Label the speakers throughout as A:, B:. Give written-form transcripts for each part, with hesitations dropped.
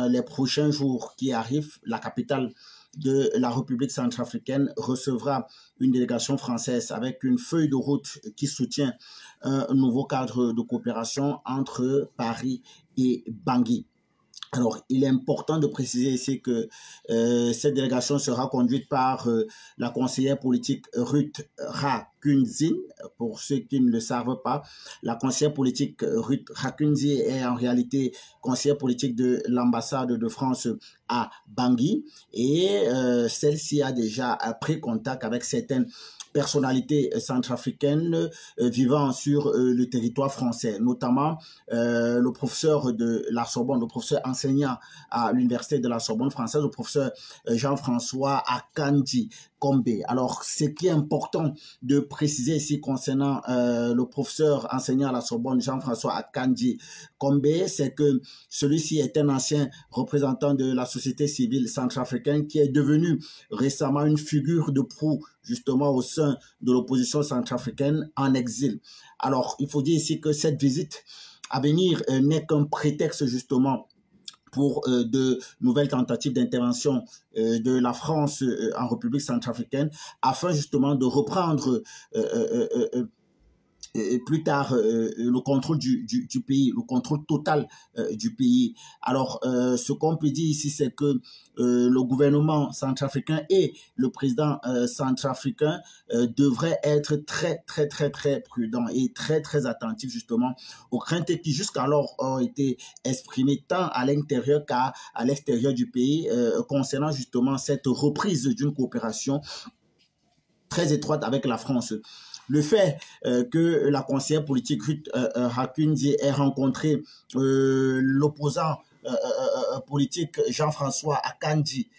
A: les prochains jours qui arrivent, la capitale de la République centrafricaine recevra une délégation française avec une feuille de route qui soutient un nouveau cadre de coopération entre Paris et Bangui. Alors, il est important de préciser ici que cette délégation sera conduite par la conseillère politique Ruth Rakunzi. Pour ceux qui ne le savent pas, la conseillère politique Ruth Rakunzi est en réalité conseillère politique de l'ambassade de France à Bangui. Et celle-ci a déjà pris contact avec certaines personnalités centrafricaines vivant sur le territoire français, notamment le professeur de la Sorbonne, le professeur enseignant à l'université de la Sorbonne française, le professeur Jean-François Akanji Kombe. Alors, ce qui est important de préciser ici concernant le professeur enseignant à la Sorbonne, Jean-François Akanji Kombe, c'est que celui-ci est un ancien représentant de la société civile centrafricaine qui est devenu récemment une figure de proue justement au sein de l'opposition centrafricaine en exil. Alors, il faut dire ici que cette visite à venir n'est qu'un prétexte justement pour de nouvelles tentatives d'intervention de la France en République centrafricaine afin justement de reprendre plus tard le contrôle du pays, le contrôle total du pays. Alors, ce qu'on peut dire ici, c'est que le gouvernement centrafricain et le président centrafricain devraient être très prudents et très attentifs justement aux craintes qui jusqu'alors ont été exprimées tant à l'intérieur qu'à l'extérieur du pays concernant justement cette reprise d'une coopération très étroite avec la France. Le fait que la conseillère politique Ruth Rakunzi ait rencontré l'opposant politique Jean-François Akanji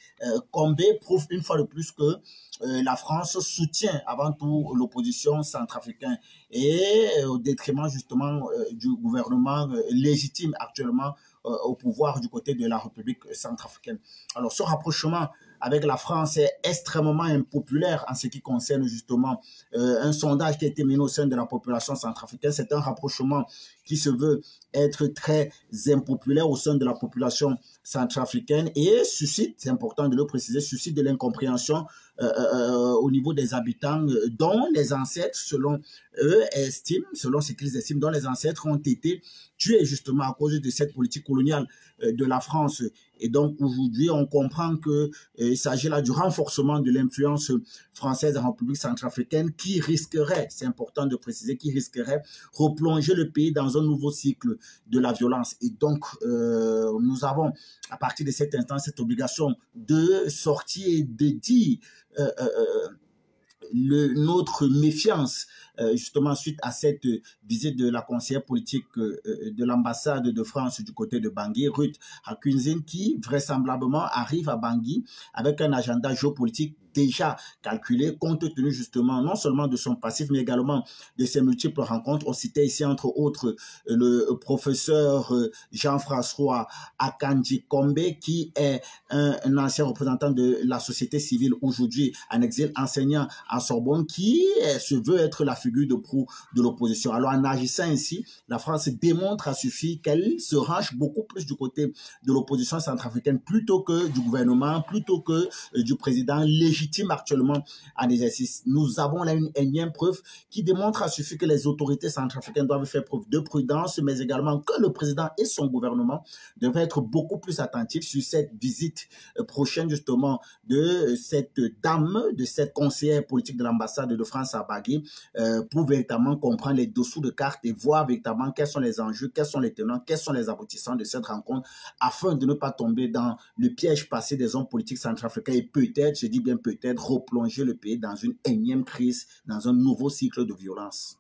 A: Kombe prouve une fois de plus que la France soutient avant tout l'opposition centrafricaine et au détriment justement du gouvernement légitime actuellement au pouvoir du côté de la République centrafricaine. Alors ce rapprochement avec la France est extrêmement impopulaire en ce qui concerne justement un sondage qui a été mené au sein de la population centrafricaine. C'est un rapprochement qui se veut être très impopulaire au sein de la population centrafricaine et suscite, c'est important de le préciser, suscite de l'incompréhension au niveau des habitants dont les ancêtres, selon eux, estiment, selon ce qu'ils estiment, dont les ancêtres ont été tués justement à cause de cette politique coloniale de la France. Et donc aujourd'hui, on comprend qu'il s'agit là du renforcement de l'influence française en République centrafricaine qui risquerait, c'est important de préciser, qui risquerait replonger le pays dans un nouveau cycle de la violence. Et donc, nous avons, à partir de cet instant, cette obligation de sortir et de dire notre méfiance justement suite à cette visite de la conseillère politique de l'ambassade de France du côté de Bangui, Ruth Rakunzi, qui vraisemblablement arrive à Bangui avec un agenda géopolitique déjà calculé compte tenu justement non seulement de son passif mais également de ses multiples rencontres. On citait ici entre autres le professeur Jean-François Akanji Kombe qui est un ancien représentant de la société civile aujourd'hui en exil, enseignant à Sorbonne, qui se veut être la figure de proue de l'opposition. Alors en agissant ainsi, la France démontre à suffit qu'elle se range beaucoup plus du côté de l'opposition centrafricaine plutôt que du gouvernement, plutôt que du président légitime actuellement en exercice. Nous avons là une énième preuve qui démontre à suffit que les autorités centrafricaines doivent faire preuve de prudence, mais également que le président et son gouvernement devraient être beaucoup plus attentifs sur cette visite prochaine justement de cette dame, de cette conseillère politique de l'ambassade de France à Bangui, pour véritablement comprendre les dessous de cartes et voir véritablement quels sont les enjeux, quels sont les tenants, quels sont les aboutissants de cette rencontre, afin de ne pas tomber dans le piège passé des hommes politiques centrafricains et peut-être, je dis bien peut-être, replonger le pays dans une énième crise, dans un nouveau cycle de violence.